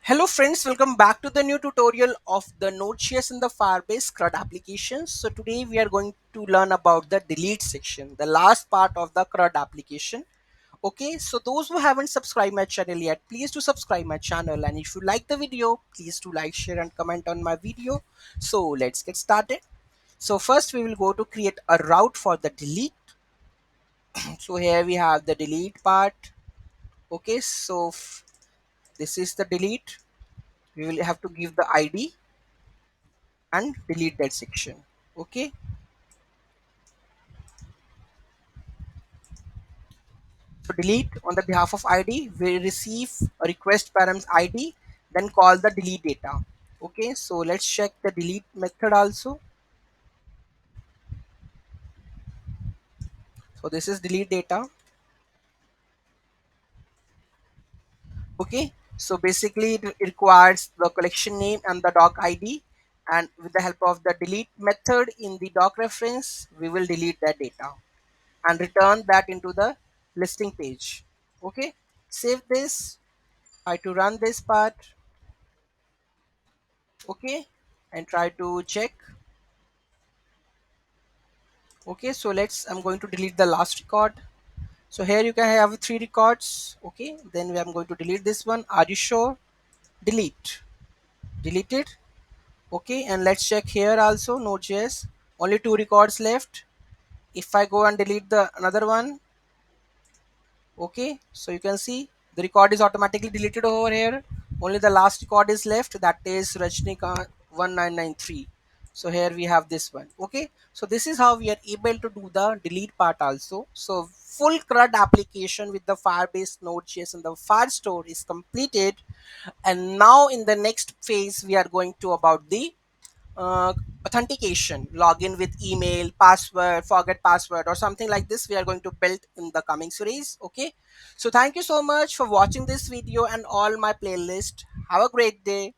Hello friends, welcome back to the new tutorial of the Node.js and the Firebase CRUD applications. So today we are going to learn about the delete section, the last part of the CRUD application. Okay, so those who haven't subscribed my channel yet, please do subscribe my channel, and if you like the video, please do like, share and comment on my video. So let's get started. So first we will go to create a route for the delete. So here we have the delete part. Okay, so this is the delete. We will have to give the ID and delete that section. Okay, so delete on the behalf of id, we receive a request params id, then call the delete data. Okay, so let's check the delete method also. So this is delete data. Okay, so basically it requires the collection name and the doc id, and with the help of the delete method in the doc reference we will delete that data and return that into the listing page. Okay, save this. Try to run this part. Okay, and try to check. Okay, so I'm going to delete the last record. So here you can have three records. Okay, then I'm going to delete this one. Are you sure? Delete it. Okay, and let's check here also. Node.js, only two records left. If I go and delete the another one, okay, so you can see the record is automatically deleted over here. Only the last record is left, that is Rajnikant 1993. So here we have this one. Okay, so this is how we are able to do the delete part also. So full CRUD application with the Firebase Node.js and the Firestore is completed, and now in the next phase we are going to about the uh, authentication, login with email, password, forget password, or something like this we are going to build in the coming series. Okay, so thank you so much for watching this video and all my playlist. Have a great day.